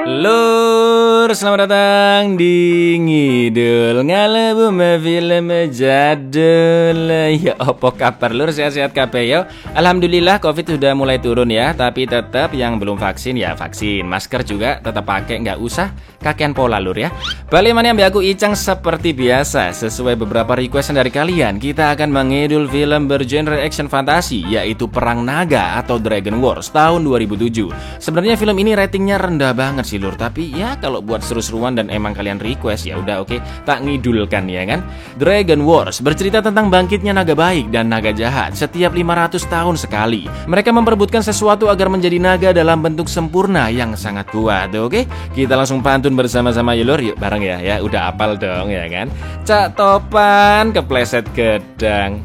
Lur, selamat datang di Ngidul Ngalebum Film Jadul. Ya apa kabar lur, sehat-sehat kabeh yo. Alhamdulillah Covid sudah mulai turun ya. Tapi tetap yang belum vaksin ya vaksin. Masker juga tetap pakai, nggak usah kakean pola lur ya. Balik mana yang aku Icang seperti biasa. Sesuai beberapa requestan dari kalian, kita akan mengidul film bergenre action fantasi, yaitu Perang Naga atau Dragon Wars tahun 2007. Sebenarnya film ini ratingnya rendah banget sih lur, tapi ya kalau buat seru-seruan dan emang kalian request ya udah oke, tak ngidulkan ya kan. Dragon Wars bercerita tentang bangkitnya naga baik dan naga jahat setiap 500 tahun sekali. Mereka memperebutkan sesuatu agar menjadi naga dalam bentuk sempurna yang sangat kuat. Oke, kita langsung pantun bersama-sama ya lur, yuk bareng ya. Ya udah apal dong ya kan. Cak Topan kepleset gedang,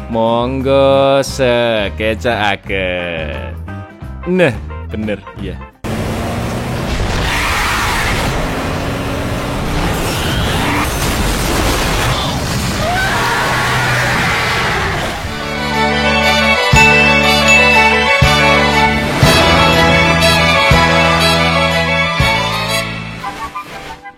monggo sekecaaken. Nah bener ya.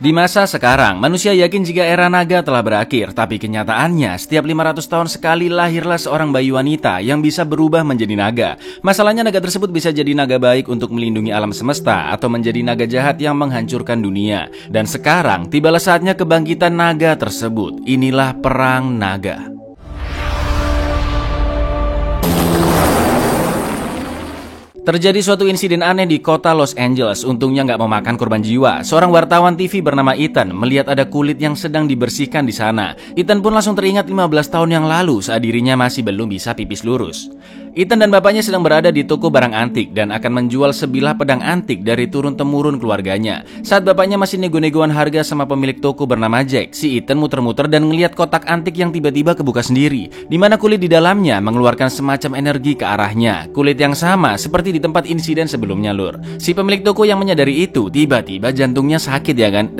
Di masa sekarang, manusia yakin jika era naga telah berakhir, tapi kenyataannya setiap 500 tahun sekali lahirlah seorang bayi wanita yang bisa berubah menjadi naga. Masalahnya naga tersebut bisa jadi naga baik untuk melindungi alam semesta atau menjadi naga jahat yang menghancurkan dunia. Dan sekarang tibalah saatnya kebangkitan naga tersebut. Inilah Perang Naga. Terjadi suatu insiden aneh di kota Los Angeles, untungnya nggak memakan korban jiwa. Seorang wartawan TV bernama Ethan melihat ada kulit yang sedang dibersihkan di sana. Ethan pun langsung teringat 15 tahun yang lalu saat dirinya masih belum bisa pipis lurus. Ethan dan bapaknya sedang berada di toko barang antik dan akan menjual sebilah pedang antik dari turun-temurun keluarganya. Saat bapaknya masih nego-negoan harga sama pemilik toko bernama Jack, si Ethan muter-muter dan ngelihat kotak antik yang tiba-tiba kebuka sendiri, di mana kulit di dalamnya mengeluarkan semacam energi ke arahnya. Kulit yang sama seperti di tempat insiden sebelumnya lur. Si pemilik toko yang menyadari itu, tiba-tiba jantungnya sakit ya kan.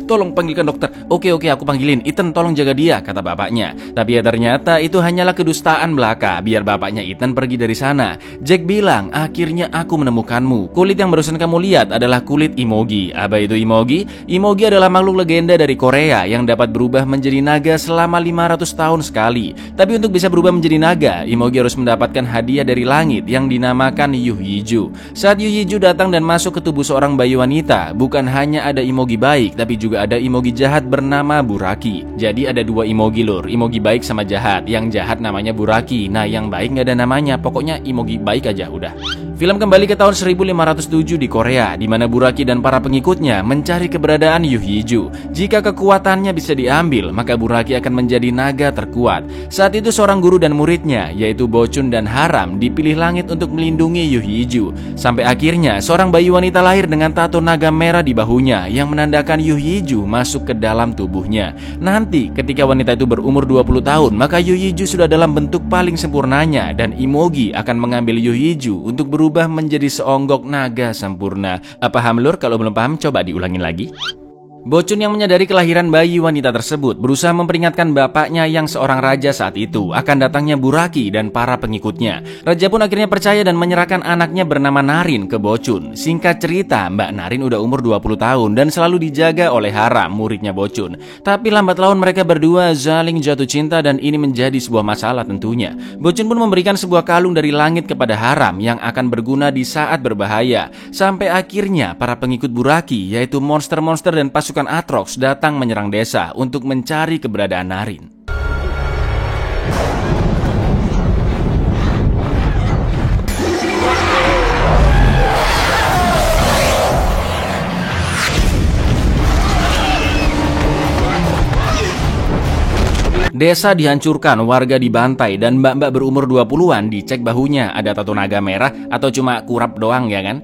Tolong panggilkan dokter. Oke aku panggilin. Ethan tolong jaga dia, kata bapaknya. Tapi ya ternyata itu hanyalah kedustaan belaka. Biar bapaknya Ethan pergi dari sana. Jack bilang, akhirnya aku menemukanmu. Kulit yang barusan kamu lihat adalah kulit Imogi. Apa itu Imogi? Imogi adalah makhluk legenda dari Korea yang dapat berubah menjadi naga selama 500 tahun sekali. Tapi untuk bisa berubah menjadi naga, Imogi harus mendapatkan hadiah dari langit yang dinamakan Yuhyiju. Saat Yuhyiju datang dan masuk ke tubuh seorang bayi wanita, bukan hanya ada Imogi baik, tapi juga ada Imogi jahat bernama Buraki. Jadi ada dua Imogi lur, Imogi baik sama jahat. Yang jahat namanya Buraki, nah yang baik nggak ada namanya, pokoknya Imogi baik aja udah. Film kembali ke tahun 1507 di Korea, di mana Buraki dan para pengikutnya mencari keberadaan Yuhyiju. Jika kekuatannya bisa diambil, maka Buraki akan menjadi naga terkuat. Saat itu seorang guru dan muridnya, yaitu Bochun dan Haram, dipilih langit untuk melindungi Yuhyiju. Sampai akhirnya seorang bayi wanita lahir dengan tato naga merah di bahunya yang menandakan Yuhyiju masuk ke dalam tubuhnya. Nanti ketika wanita itu berumur 20 tahun, maka Yuhyiju sudah dalam bentuk paling sempurnanya dan Imogi akan mengambil Yuhyiju untuk berubah menjadi seonggok naga sempurna. Paham lur? Kalau belum paham coba diulangin lagi. Bochun yang menyadari kelahiran bayi wanita tersebut berusaha memperingatkan bapaknya yang seorang raja saat itu akan datangnya Buraki dan para pengikutnya. Raja pun akhirnya percaya dan menyerahkan anaknya bernama Narin ke Bochun. Singkat cerita, Mbak Narin udah umur 20 tahun dan selalu dijaga oleh Haram, muridnya Bochun. Tapi lambat laun mereka berdua saling jatuh cinta dan ini menjadi sebuah masalah tentunya. Bochun pun memberikan sebuah kalung dari langit kepada Haram yang akan berguna di saat berbahaya. Sampai akhirnya para pengikut Buraki, yaitu monster-monster dan pasukan Atrox datang menyerang desa untuk mencari keberadaan Narin. Desa dihancurkan, warga dibantai, dan mbak-mbak berumur 20-an dicek bahunya ada tato naga merah atau cuma kurap doang ya kan.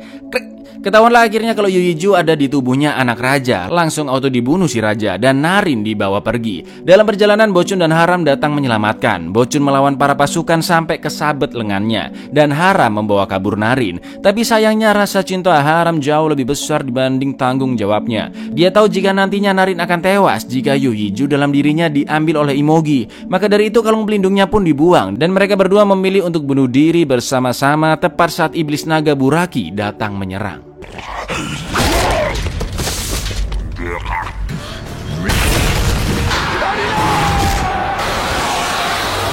Ketahuanlah akhirnya kalau Yuhyiju ada di tubuhnya anak raja. Langsung auto dibunuh si raja dan Narin dibawa pergi. Dalam perjalanan Bochun dan Haram datang menyelamatkan. Bochun melawan para pasukan sampai kesabet lengannya dan Haram membawa kabur Narin. Tapi sayangnya rasa cinta Haram jauh lebih besar dibanding tanggung jawabnya. Dia tahu jika nantinya Narin akan tewas jika Yuhyiju dalam dirinya diambil oleh Imogi. Maka dari itu kalung pelindungnya pun dibuang dan mereka berdua memilih untuk bunuh diri bersama-sama tepat saat iblis naga Buraki datang menyerang.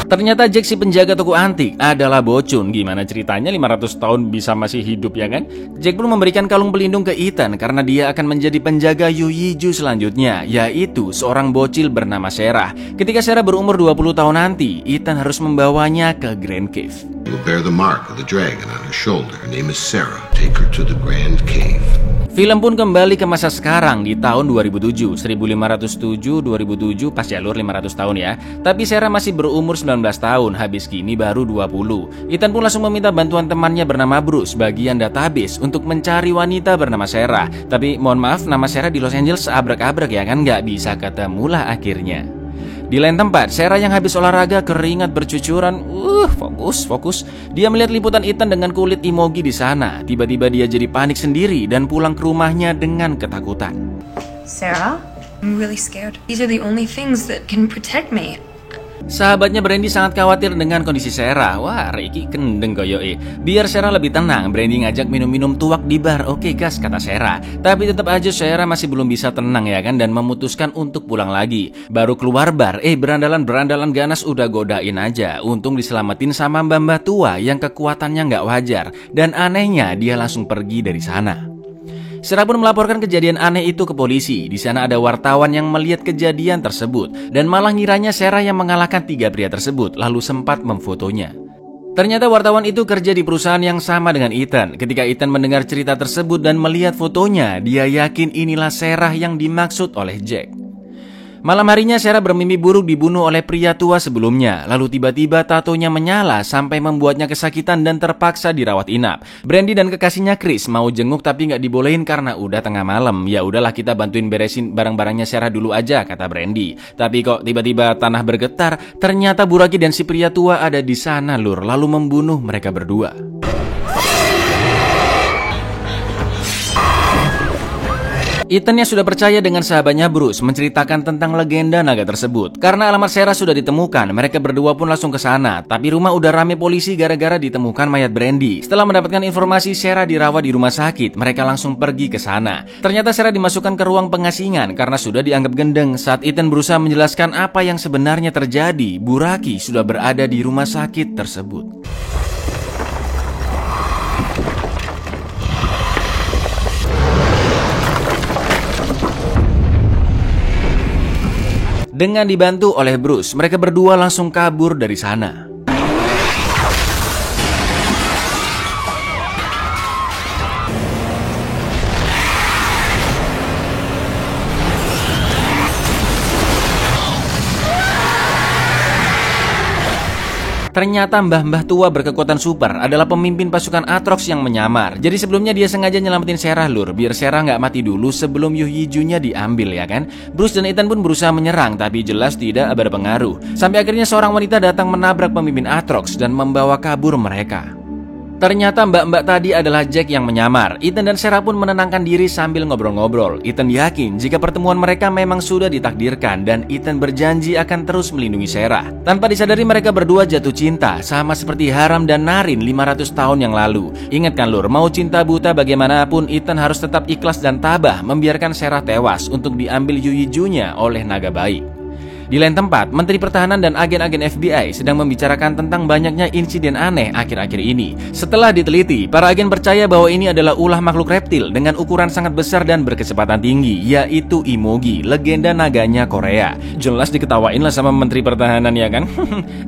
Ternyata Jack si penjaga toko antik adalah bocun. Gimana ceritanya 500 tahun bisa masih hidup ya kan? Jack pun memberikan kalung pelindung ke Ethan karena dia akan menjadi penjaga Yu Yiju selanjutnya, yaitu seorang bocil bernama Sarah. Ketika Sarah berumur 20 tahun nanti, Ethan harus membawanya ke Grand Cave. You'll bear the mark of the dragon on her shoulder. Her name is Sarah. Take her to the Grand Cave. Film pun kembali ke masa sekarang di tahun 2007, 1507-2007 pas jalur 500 tahun ya. Tapi Sarah masih berumur 19 tahun, habis kini baru 20. Ethan pun langsung meminta bantuan temannya bernama Bruce bagian database untuk mencari wanita bernama Sarah. Tapi mohon maaf, nama Sarah di Los Angeles seabrek-abrek ya kan, nggak bisa ketemulah akhirnya. Di lain tempat, Sarah yang habis olahraga keringat bercucuran. Fokus. Dia melihat liputan Ethan dengan kulit emoji di sana. Tiba-tiba dia jadi panik sendiri dan pulang ke rumahnya dengan ketakutan. Sarah, I'm really scared. These are the only things that can protect me. Sahabatnya Brandy sangat khawatir dengan kondisi Sarah. Wah, Ricky kendeng koyoke. Biar Sarah lebih tenang, Brandy ngajak minum-minum tuak di bar. Oke gas, kata Sarah. Tapi tetap aja Sarah masih belum bisa tenang ya kan, dan memutuskan untuk pulang lagi. Baru keluar bar, berandalan ganas udah godain aja. Untung diselamatin sama mbak-mbak tua yang kekuatannya nggak wajar. Dan anehnya dia langsung pergi dari sana. Sarah pun melaporkan kejadian aneh itu ke polisi. Di sana ada wartawan yang melihat kejadian tersebut dan malah ngiranya Sarah yang mengalahkan 3 pria tersebut, lalu sempat memfotonya. Ternyata wartawan itu kerja di perusahaan yang sama dengan Ethan. Ketika Ethan mendengar cerita tersebut dan melihat fotonya, dia yakin inilah Sarah yang dimaksud oleh Jack. Malam harinya Sarah bermimpi buruk dibunuh oleh pria tua sebelumnya. Lalu tiba-tiba tatonya menyala sampai membuatnya kesakitan dan terpaksa dirawat inap. Brandy dan kekasihnya Chris mau jenguk tapi nggak dibolehin karena udah tengah malam. Ya udahlah, kita bantuin beresin barang-barangnya Sarah dulu aja, kata Brandy. Tapi kok tiba-tiba tanah bergetar. Ternyata Buraki dan si pria tua ada di sana lur, lalu membunuh mereka berdua. Ethan yang sudah percaya dengan sahabatnya Bruce menceritakan tentang legenda naga tersebut. Karena alamat Sarah sudah ditemukan, mereka berdua pun langsung ke sana. Tapi rumah udah rame polisi gara-gara ditemukan mayat Brandy. Setelah mendapatkan informasi Sarah dirawat di rumah sakit, mereka langsung pergi ke sana. Ternyata Sarah dimasukkan ke ruang pengasingan karena sudah dianggap gendeng. Saat Ethan berusaha menjelaskan apa yang sebenarnya terjadi, Buraki sudah berada di rumah sakit tersebut. Dengan dibantu oleh Bruce, mereka berdua langsung kabur dari sana. Ternyata mbah-mbah tua berkekuatan super adalah pemimpin pasukan Atrox yang menyamar. Jadi sebelumnya dia sengaja nyelamatin Sarah lur, biar Sarah nggak mati dulu sebelum Yu Yijunya diambil ya kan. Bruce dan Ethan pun berusaha menyerang, tapi jelas tidak berpengaruh. Sampai akhirnya seorang wanita datang menabrak pemimpin Atrox dan membawa kabur mereka. Ternyata mbak-mbak tadi adalah Jack yang menyamar. Ethan dan Sarah pun menenangkan diri sambil ngobrol-ngobrol. Ethan yakin jika pertemuan mereka memang sudah ditakdirkan dan Ethan berjanji akan terus melindungi Sarah. Tanpa disadari mereka berdua jatuh cinta, sama seperti Haram dan Narin 500 tahun yang lalu. Ingat kan lur, mau cinta buta bagaimanapun Ethan harus tetap ikhlas dan tabah membiarkan Sarah tewas untuk diambil Yu Yijunya oleh naga baik. Di lain tempat, Menteri Pertahanan dan agen-agen FBI sedang membicarakan tentang banyaknya insiden aneh akhir-akhir ini. Setelah diteliti, para agen percaya bahwa ini adalah ulah makhluk reptil dengan ukuran sangat besar dan berkecepatan tinggi, yaitu Imogi, legenda naganya Korea. Jelas diketawain lah sama Menteri Pertahanan ya kan?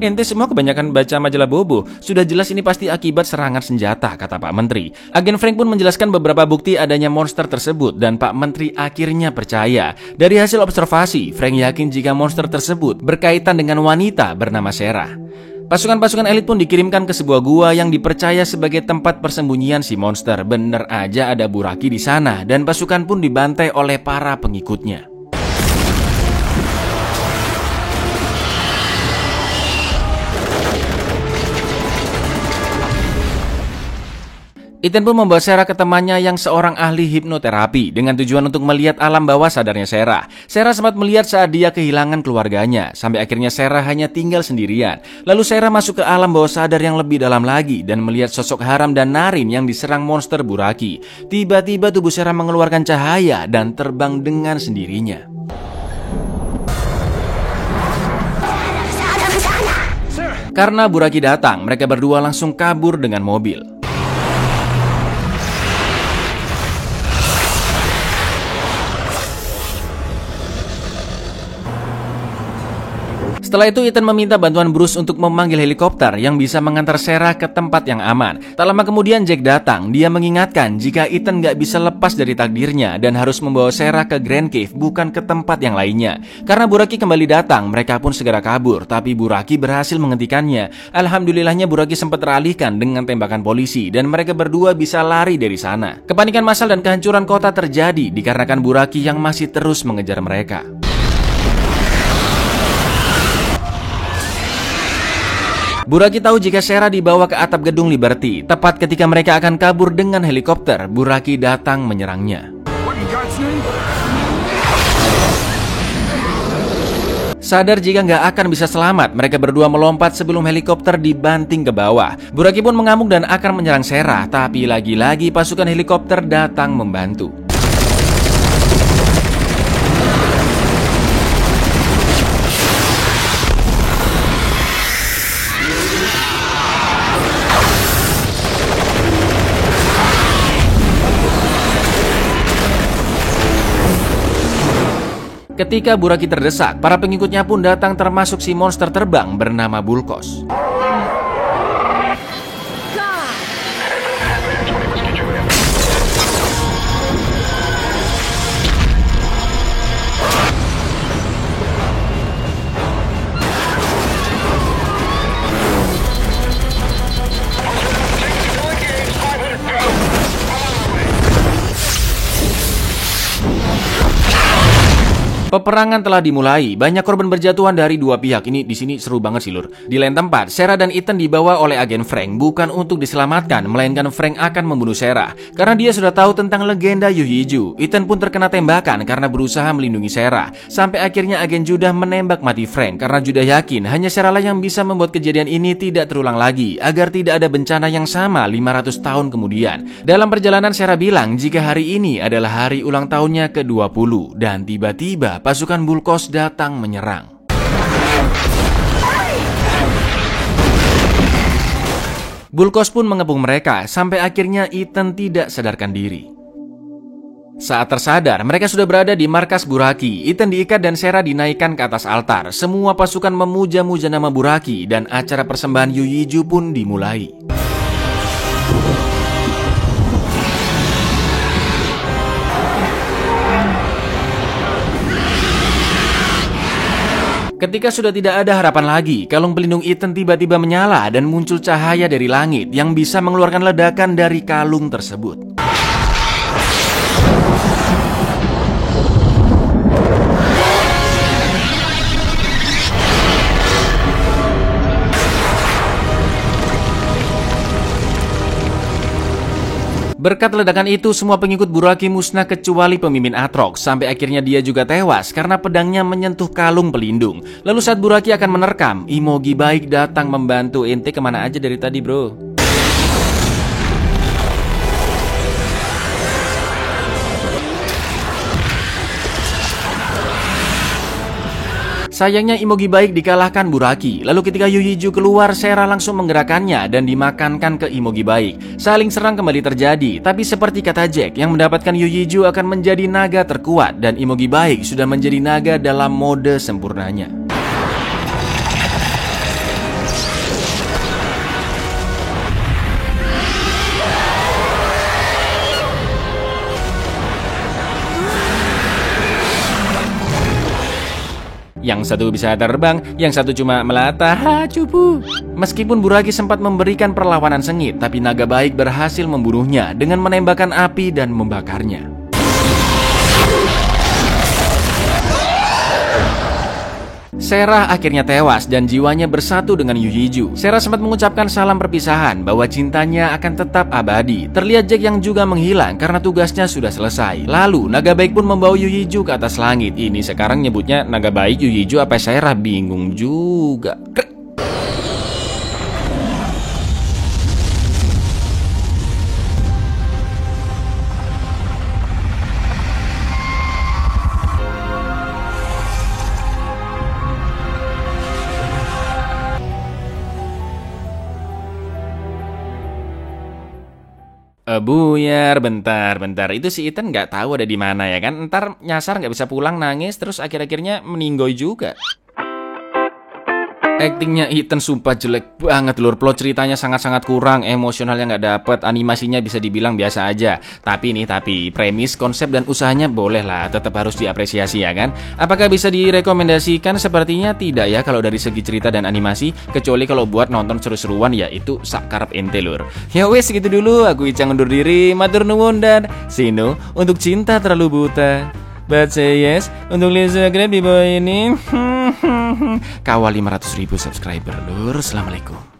Ente semua kebanyakan baca majalah bobo. Sudah jelas ini pasti akibat serangan senjata, kata Pak Menteri. Agen Frank pun menjelaskan beberapa bukti adanya monster tersebut dan Pak Menteri akhirnya percaya. Dari hasil observasi, Frank yakin jika monster tersebut berkaitan dengan wanita bernama Sarah. Pasukan-pasukan elit pun dikirimkan ke sebuah gua yang dipercaya sebagai tempat persembunyian si monster. Bener aja ada Buraki di sana dan pasukan pun dibantai oleh para pengikutnya. Ethan pun membawa Sarah ke temannya yang seorang ahli hipnoterapi dengan tujuan untuk melihat alam bawah sadarnya Sarah. Sarah sempat melihat saat dia kehilangan keluarganya, sampai akhirnya Sarah hanya tinggal sendirian. Lalu Sarah masuk ke alam bawah sadar yang lebih dalam lagi dan melihat sosok Haram dan Naren yang diserang monster Buraki. Tiba-tiba tubuh Sarah mengeluarkan cahaya dan terbang dengan sendirinya. Karena Buraki datang, mereka berdua langsung kabur dengan mobil. Setelah itu Ethan meminta bantuan Bruce untuk memanggil helikopter yang bisa mengantar Sarah ke tempat yang aman. Tak lama kemudian Jack datang. Dia mengingatkan jika Ethan gak bisa lepas dari takdirnya dan harus membawa Sarah ke Grand Cave, bukan ke tempat yang lainnya. Karena Buraki kembali datang, mereka pun segera kabur. Tapi Buraki berhasil menghentikannya. Alhamdulillahnya Buraki sempat teralihkan dengan tembakan polisi dan mereka berdua bisa lari dari sana. Kepanikan massal dan kehancuran kota terjadi dikarenakan Buraki yang masih terus mengejar mereka. Buraki tahu jika Sarah dibawa ke atap gedung Liberty. Tepat ketika mereka akan kabur dengan helikopter, Buraki datang menyerangnya. Sadar jika nggak akan bisa selamat, mereka berdua melompat sebelum helikopter dibanting ke bawah. Buraki pun mengamuk dan akan menyerang Sarah, tapi lagi-lagi pasukan helikopter datang membantu. Ketika Buraki terdesak, para pengikutnya pun datang termasuk si monster terbang bernama Bulkos. Peperangan telah dimulai, banyak korban berjatuhan dari dua pihak. Ini di sini seru banget sih lur. Di lain tempat, Sarah dan Ethan dibawa oleh agen Frank bukan untuk diselamatkan, melainkan Frank akan membunuh Sarah karena dia sudah tahu tentang legenda Yuhiju. Ethan pun terkena tembakan karena berusaha melindungi Sarah. Sampai akhirnya agen Judah menembak mati Frank karena Judah yakin hanya Sarah lah yang bisa membuat kejadian ini tidak terulang lagi agar tidak ada bencana yang sama 500 tahun kemudian. Dalam perjalanan Sarah bilang jika hari ini adalah hari ulang tahunnya ke-20 dan tiba-tiba pasukan Bulkos datang menyerang. Bulkos pun mengepung mereka sampai akhirnya Ethan tidak sadarkan diri. Saat tersadar, mereka sudah berada di markas Buraki. Ethan diikat dan Sarah dinaikkan ke atas altar. Semua pasukan memuja-muja nama Buraki dan acara persembahan Yuhiju pun dimulai. Ketika sudah tidak ada harapan lagi, kalung pelindung Ethan tiba-tiba menyala dan muncul cahaya dari langit yang bisa mengeluarkan ledakan dari kalung tersebut. Berkat ledakan itu, semua pengikut Buraki musnah kecuali pemimpin Atrox. Sampai akhirnya dia juga tewas karena pedangnya menyentuh kalung pelindung. Lalu saat Buraki akan menerkam, Imogi baik datang membantu. Ente kemana aja dari tadi bro? Sayangnya Imogi baik dikalahkan Buraki. Lalu ketika Yuhiju keluar, Sarah langsung menggerakkannya dan dimakankan ke Imogi baik. Saling serang kembali terjadi, tapi seperti kata Jack, yang mendapatkan Yuhiju akan menjadi naga terkuat dan Imogi baik sudah menjadi naga dalam mode sempurnanya. Yang satu bisa terbang, yang satu cuma melata. Cupu. Meskipun Buraki sempat memberikan perlawanan sengit, tapi naga baik berhasil membunuhnya dengan menembakkan api dan membakarnya. Sarah akhirnya tewas dan jiwanya bersatu dengan Yu Hee-ju. Sarah sempat mengucapkan salam perpisahan bahwa cintanya akan tetap abadi. Terlihat Jack yang juga menghilang karena tugasnya sudah selesai. Lalu naga baik pun membawa Yu Hee-ju ke atas langit. Ini sekarang nyebutnya naga baik Yu Hee-ju apa Sarah, bingung juga. Buyar, bentar. Itu si Ethan nggak tahu ada di mana ya kan? Ntar nyasar nggak bisa pulang, nangis, terus akhir-akhirnya meninggoy juga. Aktingnya Ethan sumpah jelek banget lur. Plot ceritanya sangat-sangat kurang, emosionalnya nggak dapet, animasinya bisa dibilang biasa aja. Tapi premis, konsep dan usahanya boleh lah, tetap harus diapresiasi ya kan. Apakah bisa direkomendasikan? Sepertinya tidak ya kalau dari segi cerita dan animasi, kecuali kalau buat nonton seru-seruan ya itu sakarep ente lur. Ya wes segitu dulu, aku Icang undur diri, matur nuwun dan sino untuk cinta terlalu buta. But say yes untuk Instagram di bawah ini. Kawal 500.000 subscriber lur. Assalamualaikum.